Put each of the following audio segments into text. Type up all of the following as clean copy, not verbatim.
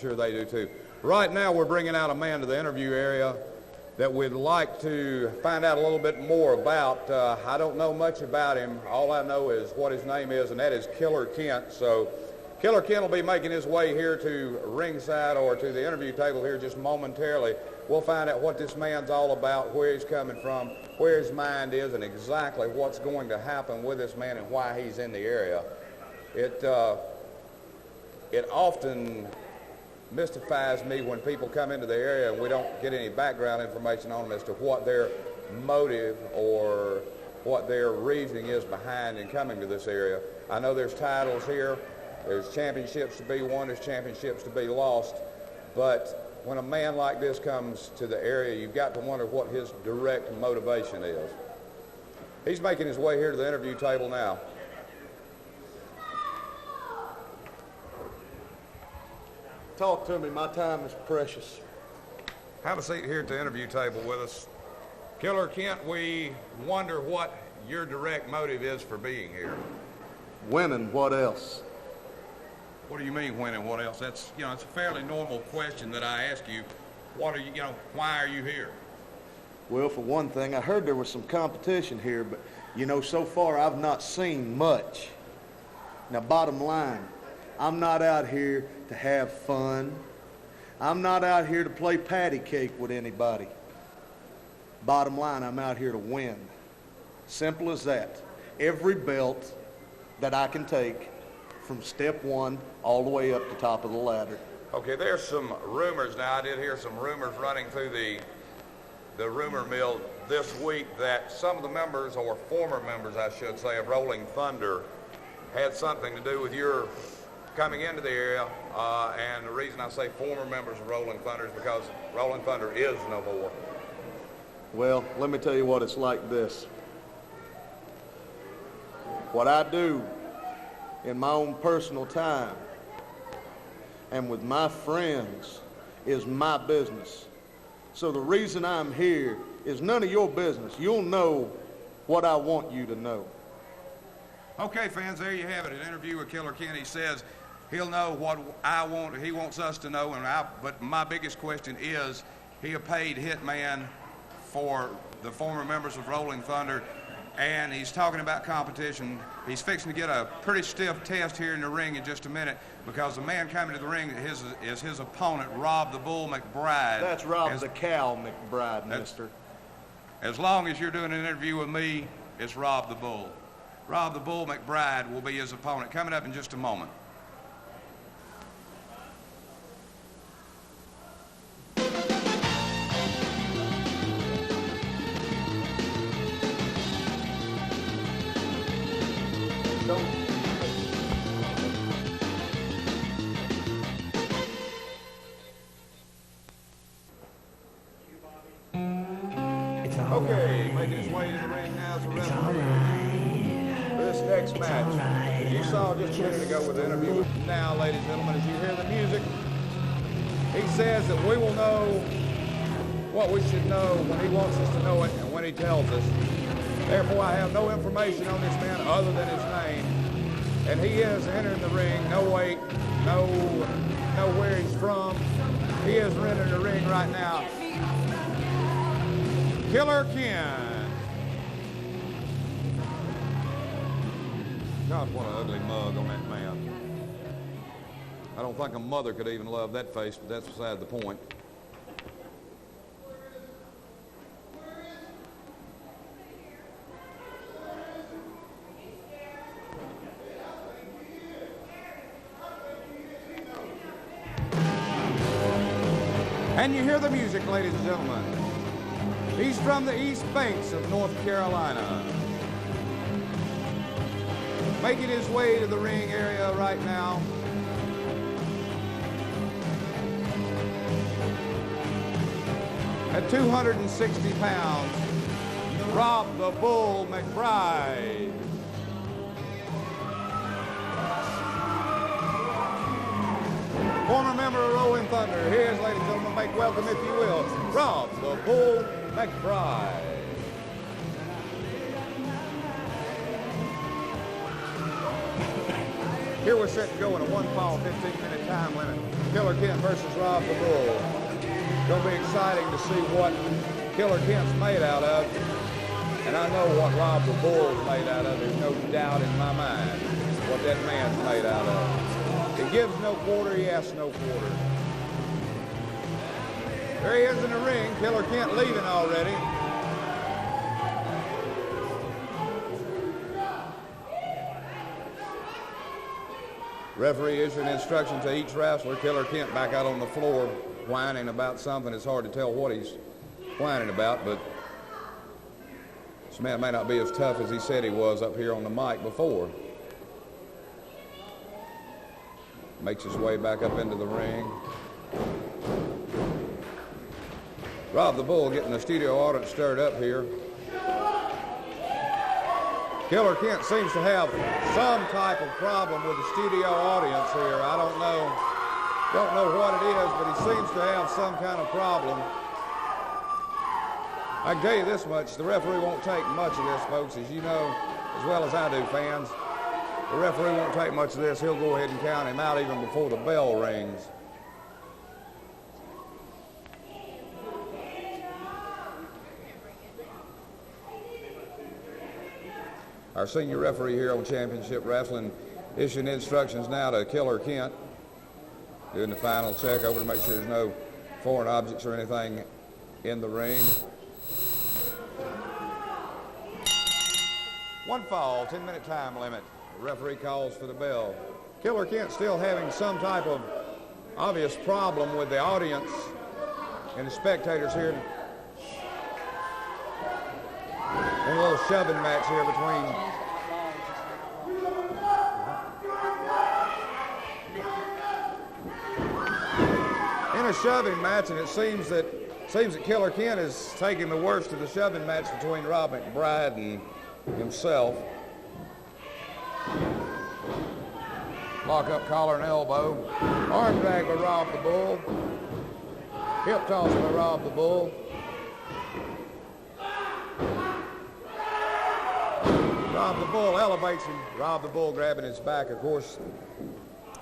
sure they do too. Right now we're bringing out a man to the interview area that we'd like to find out a little bit more about. I don't know much about him. All I know is what his name is, and that is Killer Kent. So Killer Kent will be making his way here to ringside or to the interview table here just momentarily. We'll find out what this man's all about, where he's coming from, where his mind is, and exactly what's going to happen with this man and why he's in the area. It often mystifies me when people come into the area and we don't get any background information on them as to what their motive or what their reasoning is behind in coming to this area. I know there's titles here, there's championships to be won, there's championships to be lost, but when a man like this comes to the area, you've got to wonder what his direct motivation is. He's making his way here to the interview table now. Talk to me. My time is precious. Have a seat here at the interview table with us. Killer Kent, we wonder what your direct motive is for being here. Winning, what else? What do you mean winning, what else? That's, it's a fairly normal question that I ask you. What are you, why are you here? Well, for one thing, I heard there was some competition here, but, so far I've not seen much. Now, bottom line, I'm not out here to have fun. I'm not out here to play patty cake with anybody. Bottom line, I'm out here to win. Simple as that. Every belt that I can take from step one all the way up the top of the ladder. Okay, there's some rumors now. I did hear some rumors running through the rumor mill this week that some of the members, or former members I should say, of Rolling Thunder had something to do with your coming into the area, and the reason I say former members of Rolling Thunder is because Rolling Thunder is no more. Well, let me tell you what it's like this. What I do in my own personal time and with my friends is my business. So the reason I'm here is none of your business. You'll know what I want you to know. Okay, fans, there you have it. An interview with Killer Kent. He says he'll know what I want, he wants us to know, but my biggest question is, he a paid hitman for the former members of Rolling Thunder, and he's talking about competition. He's fixing to get a pretty stiff test here in the ring in just a minute, because the man coming to the ring is his opponent, Rob the Bull McBride. That's Rob the Cow McBride, mister. As long as you're doing an interview with me, it's Rob the Bull. Rob the Bull McBride will be his opponent. Coming up in just a moment. Okay, making his way to the ring now is the referee for this next match. You saw just a minute ago with the interview. Now, ladies and gentlemen, as you hear the music, he says that we will know what we should know when he wants us to know it and when he tells us. Therefore, I have no information on this man other than his name. And he is entering the ring. No weight, no where he's from. He is entering the ring right now. Killer Kent. God, what an ugly mug on that man. I don't think a mother could even love that face, but that's beside the point. And you hear the music, ladies and gentlemen. He's from the East Banks of North Carolina. Making his way to the ring area right now. At 260 pounds, Rob the Bull McBride. Former member of Rolling Thunder. Here's, ladies and gentlemen, make welcome, if you will, Rob the Bull McBride. Here we're set to go in a 1-fall, 15-minute time limit. Killer Kent versus Rob the Bull. Gonna be exciting to see what Killer Kent's made out of. And I know what Rob the Bull's made out of. There's no doubt in my mind what that man's made out of. He gives no quarter, he asks no quarter. There he is in the ring. Killer Kent leaving already. Referee issuing instruction to each wrestler. Killer Kent back out on the floor whining about something. It's hard to tell what he's whining about, but this man may not be as tough as he said he was up here on the mic before. Makes his way back up into the ring. Rob the Bull getting the studio audience stirred up here. Killer Kent seems to have some type of problem with the studio audience here. I don't know what it is, but he seems to have some kind of problem. I can tell you this much, the referee won't take much of this, folks, as you know, as well as I do, fans. The referee won't take much of this. He'll go ahead and count him out even before the bell rings. Our senior referee here on Championship Wrestling issuing instructions now to Killer Kent, doing the final check over to make sure there's no foreign objects or anything in the ring. 1 fall, 10-minute time limit. The referee calls for the bell. Killer Kent still having some type of obvious problem with the audience and the spectators here. And a little shoving match here between in a shoving match, and it seems that Killer Kent is taking the worst of the shoving match between Rob McBride and himself. Lock up collar and elbow. Arm drag by Rob the Bull. Hip toss by Rob the Bull. Rob the Bull elevates him. Rob the Bull grabbing his back. Of course,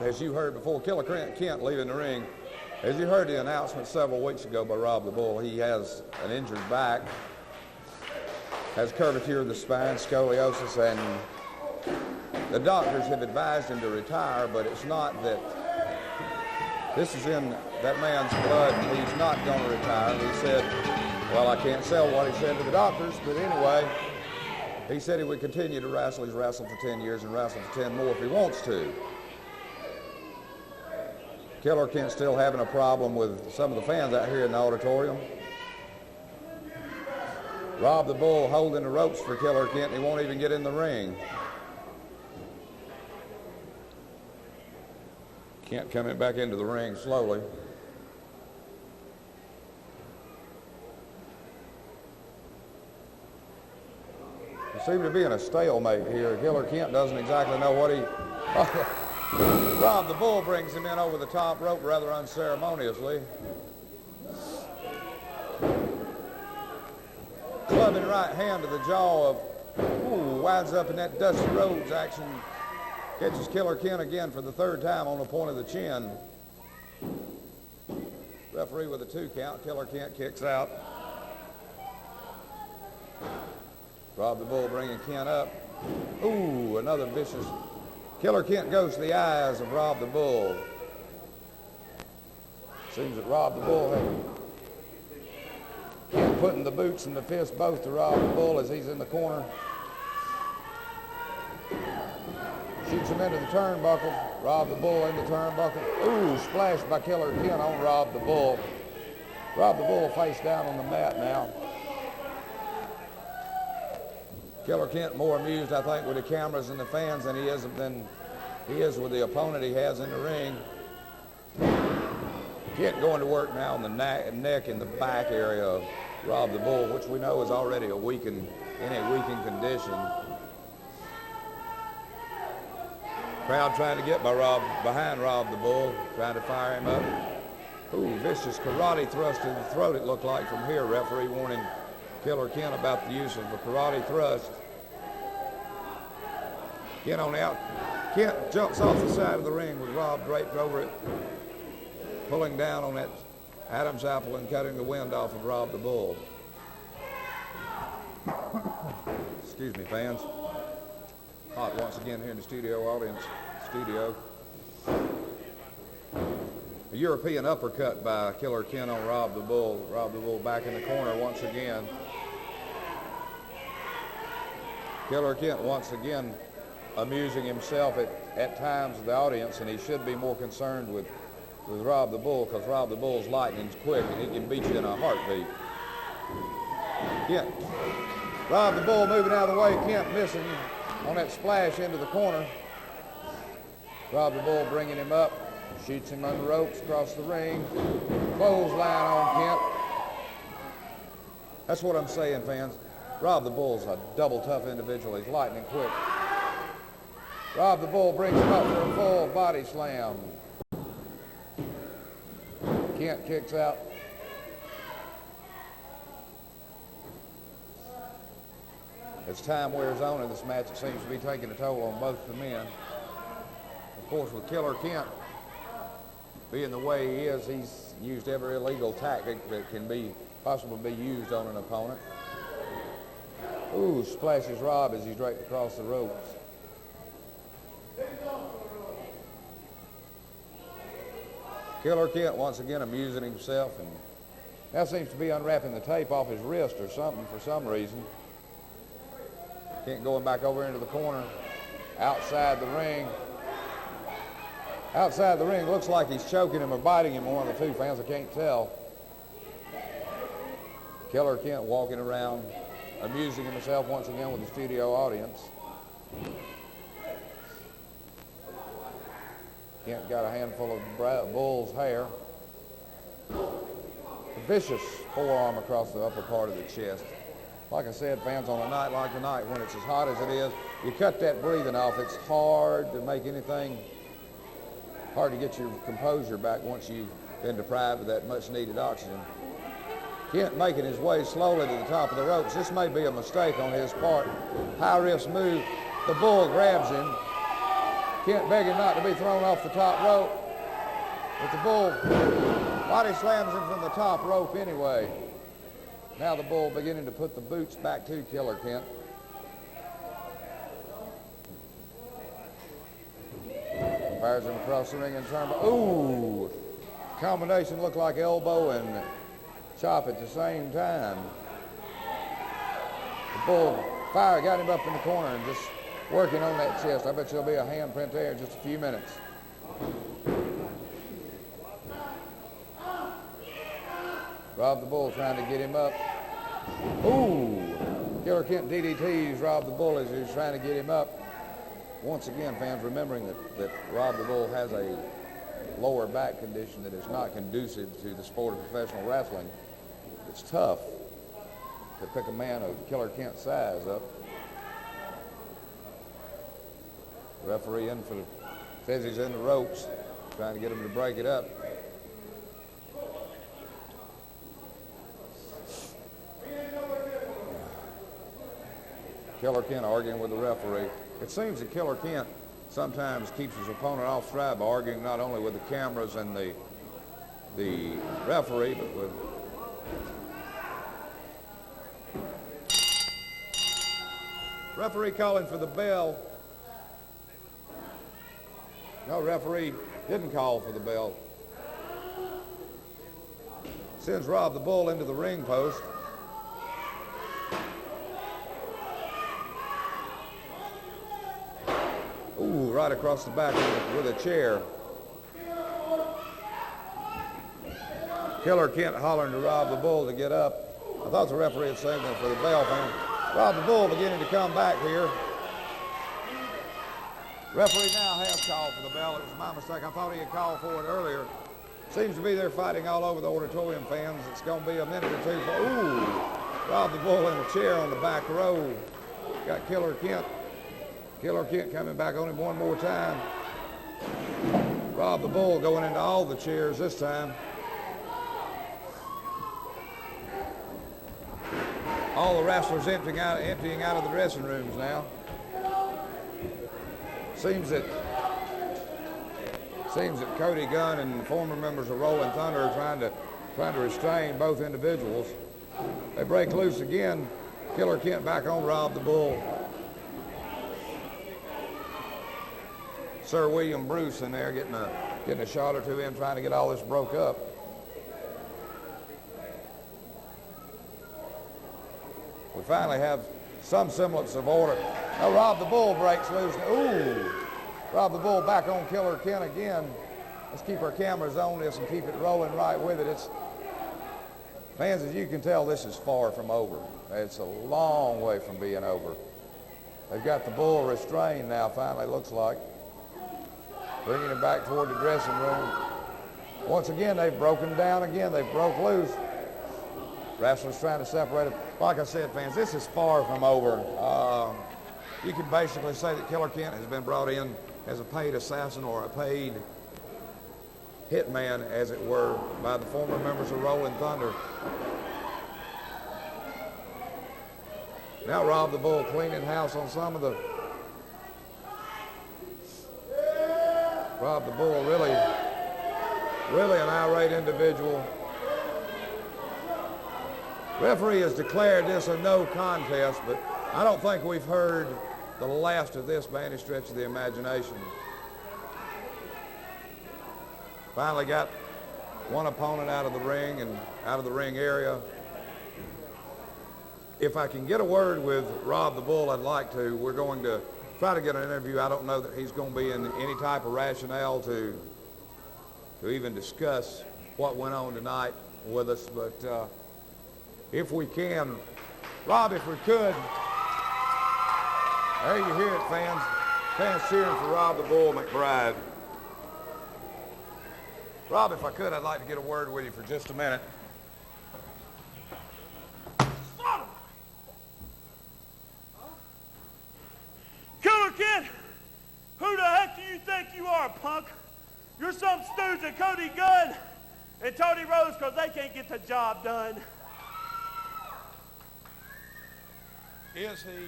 as you heard before, Killer Kent leaving the ring. As you heard the announcement several weeks ago by Rob the Bull, he has an injured back, has curvature of the spine, scoliosis, and the doctors have advised him to retire, but it's not that this is in that man's blood and he's not going to retire. He said, well, I can't sell what he said to the doctors, but anyway, he said he would continue to wrestle. He's wrestled for 10 years and wrestled for 10 more if he wants to. Killer Kent's still having a problem with some of the fans out here in the auditorium. Rob the Bull holding the ropes for Killer Kent. He won't even get in the ring. Kent coming back into the ring slowly. They seem to be in a stalemate here. Killer Kent doesn't exactly know what he... Rob the Bull brings him in over the top rope rather unceremoniously. Clubbing right hand to the jaw of... winds up in that Dusty Rhodes action. Catches Killer Kent again for the 3rd time on the point of the chin. Referee with a 2 count. Killer Kent kicks out. Rob the Bull bringing Kent up. Another vicious... Killer Kent goes to the eyes of Rob the Bull. Seems that Rob the Bull had Kent putting the boots and the fists both to Rob the Bull as he's in the corner. Shoots him into the turnbuckle. Rob the Bull in the turnbuckle. Splashed by Killer Kent on Rob the Bull. Rob the Bull face down on the mat now. Killer Kent more amused, I think, with the cameras and the fans than he is with the opponent he has in the ring. Kent going to work now on the neck and the back area of Rob the Bull, which we know is already in a weakened condition. Crowd trying to get behind Rob the Bull, trying to fire him up. Vicious karate thrust in the throat, it looked like from here. Referee warning Killer Kent about the use of the karate thrust. Kent on the Kent jumps off the side of the ring with Rob draped over it, pulling down on that Adam's apple and cutting the wind off of Rob the Bull. Excuse me, fans. Hot once again here in the studio audience. Studio. A European uppercut by Killer Kent on Rob the Bull. Rob the Bull back in the corner once again. Killer Kent once again amusing himself at times with the audience, and he should be more concerned with Rob the Bull, because Rob the Bull's lightning's quick and he can beat you in a heartbeat. Kent. Rob the Bull moving out of the way. Kent missing on that splash into the corner. Rob the Bull bringing him up. Shoots him on the ropes across the ring. Clothesline on Kent. That's what I'm saying, fans. Rob the Bull's a double tough individual. He's lightning quick. Rob the Bull brings him up for a full body slam. Kent kicks out. As time wears on in this match, it seems to be taking a toll on both the men. Of course, with Killer Kent being the way he is, he's used every illegal tactic that can possibly be used on an opponent. Ooh, splashes Rob as he's draped across the ropes. Killer Kent once again amusing himself, and now seems to be unwrapping the tape off his wrist or something for some reason. Kent going back over into the corner, outside the ring. Outside the ring, looks like he's choking him or biting him, one of the two, fans. I can't tell. Killer Kent walking around, amusing himself once again with the studio audience. Kent got a handful of Bull's hair. A vicious forearm across the upper part of the chest. Like I said, fans, on a night like tonight, when it's as hot as it is, you cut that breathing off. It's hard to make anything, hard to get your composure back once you've been deprived of that much needed oxygen. Kent making his way slowly to the top of the ropes. This may be a mistake on his part. High risk move. The Bull grabs him. Kent begging not to be thrown off the top rope. But the Bull body slams him from the top rope anyway. Now the Bull beginning to put the boots back to Killer Kent. Fires him across the ring and turn. Ooh! Combination looked like elbow and chop at the same time. The Bull got him up in the corner and just working on that chest. I bet there'll be a handprint there in just a few minutes. Rob the Bull trying to get him up. Ooh! Killer Kent DDTs Rob the Bull as he's trying to get him up. Once again, fans, remembering that Rob the Bull has a lower back condition that is not conducive to the sport of professional wrestling. It's tough to pick a man of Killer Kent's size up. Referee says he's in the ropes, trying to get him to break it up. Killer Kent arguing with the referee. It seems that Killer Kent sometimes keeps his opponent off stride by arguing not only with the cameras and the referee, but with referee calling for the bell. No, referee didn't call for the bell. Sends Rob the Bull into the ring post. Ooh, right across the back with a chair. Killer Kent hollering to Rob the Bull to get up. I thought the referee had signaled for the bell, man. Rob the Bull beginning to come back here. Referee now has called for the bell. It was my mistake. I thought he had called for it earlier. Seems to be they're fighting all over the auditorium, fans. It's going to be a minute or two. Ooh, Rob the Bull in a chair on the back row. Got Killer Kent. Killer Kent coming back on him one more time. Rob the Bull going into all the chairs this time. All the wrestlers emptying out of the dressing rooms now. Seems that Seems that Cody Gunn and the former members of Rolling Thunder are trying to restrain both individuals. They break loose again. Killer Kent back on Rob the Bull. Sir William Bruce in there getting a shot or two in, trying to get all this broke up. We finally have some semblance of order. Now Rob the Bull breaks loose. Ooh! Rob the Bull back on Killer Kent again. Let's keep our cameras on this and keep it rolling right with it. Fans, as you can tell, this is far from over. It's a long way from being over. They've got the Bull restrained now, finally, looks like. Bringing him back toward the dressing room. Once again, they've broken down again. They broke loose. Wrestlers trying to separate them. Like I said, fans, this is far from over. You can basically say that Killer Kent has been brought in as a paid assassin or a paid hitman, as it were, by the former members of Rolling Thunder. Now Rob the Bull cleaning house on some of the... Rob the Bull really an irate individual. Referee has declared this a no contest, but I don't think we've heard the last of this by any stretch of the imagination. Finally got one opponent out of the ring and out of the ring area. If I can get a word with Rob the Bull, I'd like to. We're going to try to get an interview. I don't know that he's going to be in any type of rationale to even discuss what went on tonight with us, but if we can, Rob, if we could, there you hear it, fans. Fans cheering for Rob the Bull McBride. Rob, if I could, I'd like to get a word with you for just a minute. Killer Kid, who the heck do you think you are, punk? You're some stooge at Cody Gunn and Tony Rose because they can't get the job done. Is he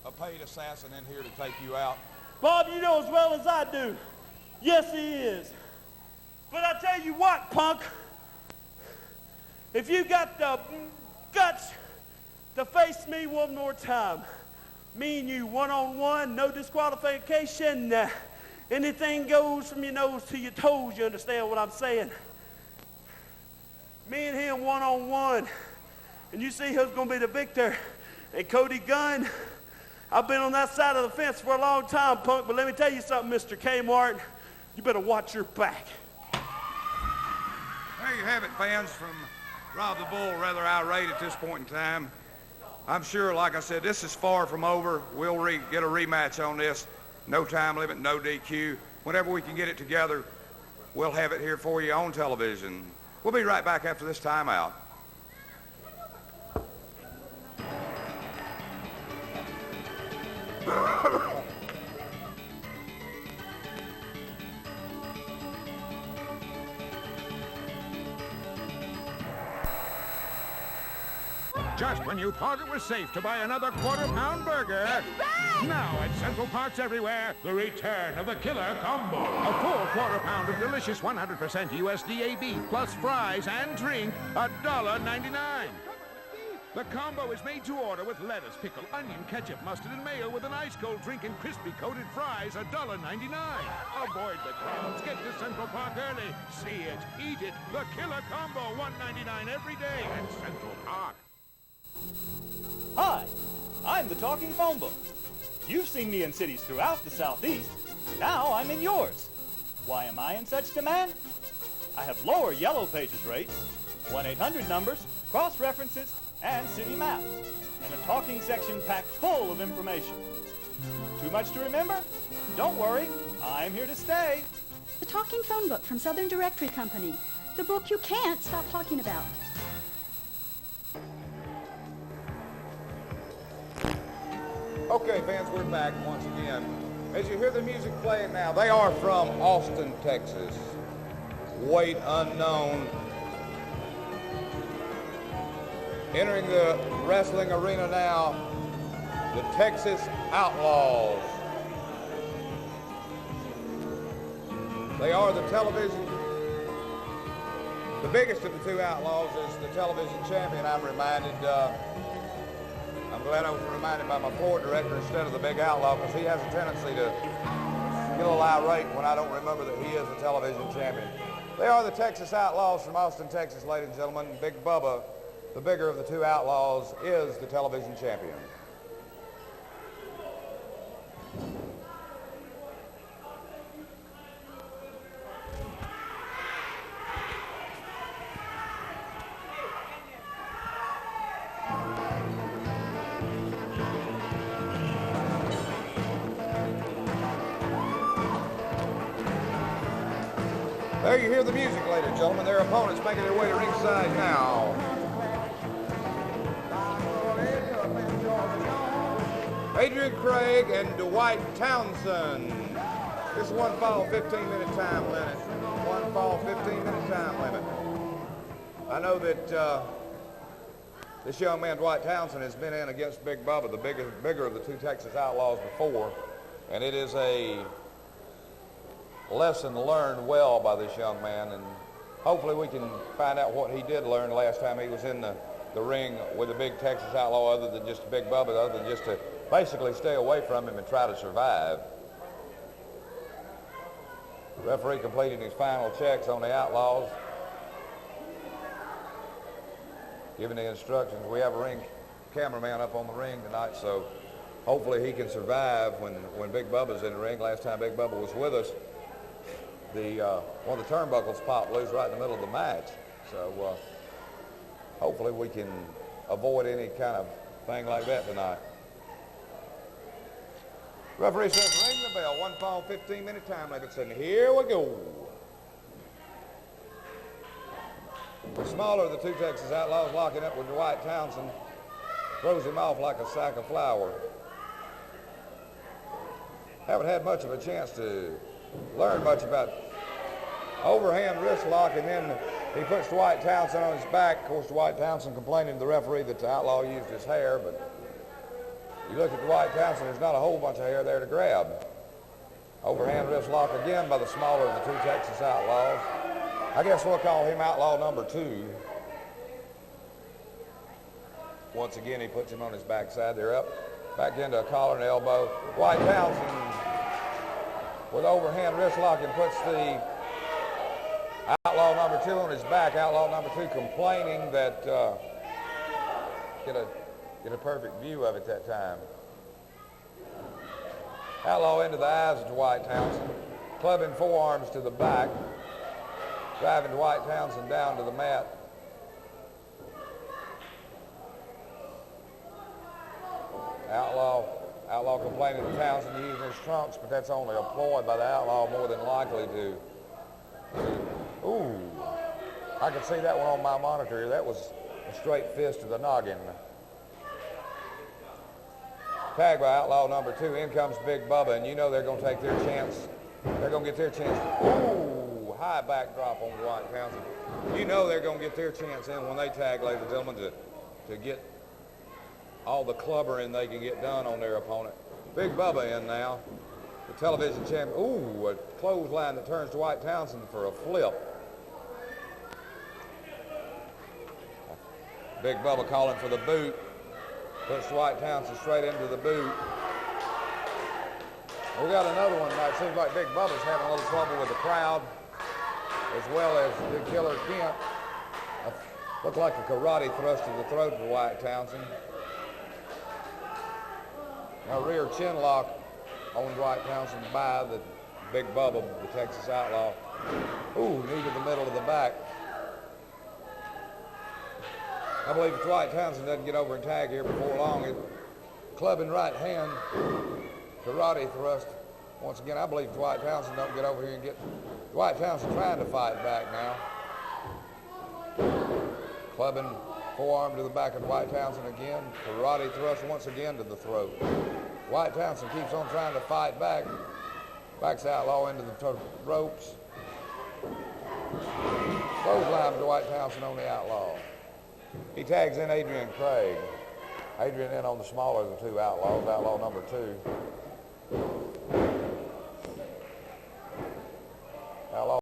a paid assassin in here to take you out? Bob, you know as well as I do. Yes, he is. But I tell you what, punk, if you got the guts to face me one more time, me and you one-on-one, no disqualification, anything goes from your nose to your toes, you understand what I'm saying? Me and him one-on-one, and you see who's going to be the victor. And Cody Gunn, I've been on that side of the fence for a long time, punk, but let me tell you something, Mr. Kmart, you better watch your back. There you have it, fans, from Rob the Bull, rather irate at this point in time. I'm sure, like I said, this is far from over. We'll get a rematch on this. No time limit, no DQ. Whenever we can get it together, we'll have it here for you on television. We'll be right back after this timeout. Just when you thought it was safe to buy another quarter-pound burger, now at Central Parks Everywhere, the return of the Killer Combo. A full quarter-pound of delicious 100% USDA beef, plus fries and drink, $1.99. The combo is made to order with lettuce, pickle, onion, ketchup, mustard, and mayo with an ice-cold drink and crispy coated fries, $1.99. Avoid the crowds. Get to Central Park early. See it, eat it. The Killer Combo, $1.99 every day at Central Park. Hi, I'm the Talking Phone Book. You've seen me in cities throughout the Southeast. Now I'm in yours. Why am I in such demand? I have lower Yellow Pages rates, 1-800 numbers, cross-references, and city maps, and a talking section packed full of information. Too much to remember? Don't worry, I'm here to stay. The Talking Phone Book from Southern Directory Company. The book you can't stop talking about. Okay, fans, we're back once again. As you hear the music playing now, they are from Austin, Texas. Weight unknown. Entering the wrestling arena now, the Texas Outlaws. They are the television. The biggest of the two outlaws is the television champion. I'm glad I was reminded by my floor director instead of the big outlaw, because he has a tendency to get a little irate when I don't remember that he is the television champion. They are the Texas Outlaws from Austin, Texas, ladies and gentlemen. Big Bubba, the bigger of the two outlaws, is the television champion. There you hear the music, ladies and gentlemen. Their opponents making their way to ringside now. Adrian Craig and Dwight Townsend. This is one fall, 15-minute time limit. One fall, 15-minute time limit. I know that this young man, Dwight Townsend, has been in against Big Bubba, the bigger of the two Texas Outlaws before, and it is a lesson learned well by this young man, and hopefully we can find out what he did learn last time he was in the ring with a big Texas Outlaw, other than just a Big Bubba, other than just to basically stay away from him and try to survive. The referee completing his final checks on the Outlaws, giving the instructions. We have a ring cameraman up on the ring tonight, so hopefully he can survive when Big Bubba's in the ring. Last time Big Bubba was with us, one of the turnbuckles popped loose right in the middle of the match. So hopefully we can avoid any kind of thing like that tonight. Referee says ring the bell. One fall, 15-minute time limit. And here we go. The smaller of the two Texas Outlaws locking up with Dwight Townsend, throws him off like a sack of flour. Haven't had much of a chance to learn much about overhand wrist lock, and then he puts Dwight Townsend on his back. Of course, Dwight Townsend complaining to the referee that the outlaw used his hair, but you look at Dwight Townsend, there's not a whole bunch of hair there to grab. Overhand wrist lock again by the smaller of the two Texas Outlaws. I guess we'll call him outlaw number 2. Once again, he puts him on his backside. They're up, back into a collar and elbow. Dwight Townsend with overhand wrist lock and puts the outlaw number 2 on his back. Outlaw number 2 complaining that get a perfect view of it that time. Outlaw into the eyes of Dwight Townsend, clubbing forearms to the back, driving Dwight Townsend down to the mat. Outlaw complaining to Townsend using his trunks, but that's only a ploy by the outlaw, more than likely to. Ooh, I could see that one on my monitor. That was a straight fist to the noggin. Tag by outlaw number 2. In comes Big Bubba, and you know they're going to take their chance. They're going to get their chance. Ooh, high backdrop on Dwight Townsend. You know they're going to get their chance in when they tag, ladies and gentlemen, to get all the clubbering they can get done on their opponent. Big Bubba in now. The television champion. Ooh, a clothesline that turns Dwight Townsend for a flip. Big Bubba calling for the boot. Puts Dwight Townsend straight into the boot. We got another one. It seems like Big Bubba's having a little trouble with the crowd, as well as Big Killer Kent. Looked like a karate thrust to the throat of Dwight Townsend. A rear chin lock on Dwight Townsend by the Big Bubba, the Texas Outlaw. Ooh, knee to the middle of the back. I believe if Dwight Townsend doesn't get over and tag here before long, clubbing right hand, karate thrust. Once again, I believe Dwight Townsend don't get over here and get. Dwight Townsend trying to fight back now. Clubbing forearm to the back of Dwight Townsend again. Karate thrust once again to the throat. Dwight Townsend keeps on trying to fight back. Backs Outlaw into the ropes. Clothesline to Dwight Townsend on the Outlaw. He tags in Adrian Craig. Adrian in on the smaller of the two Outlaws, outlaw number 2.